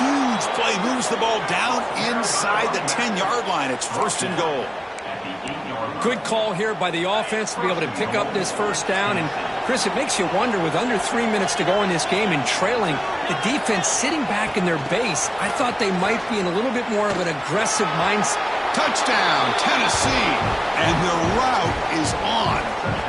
Huge play, moves the ball down inside the 10-yard line. It's 1st and goal. Good call here by the offense to be able to pick up this first down. And, Chris, it makes you wonder, with under 3 minutes to go in this game and trailing, the defense sitting back in their base, I thought they might be in a little bit more of an aggressive mindset. Touchdown, Tennessee. And the route is on.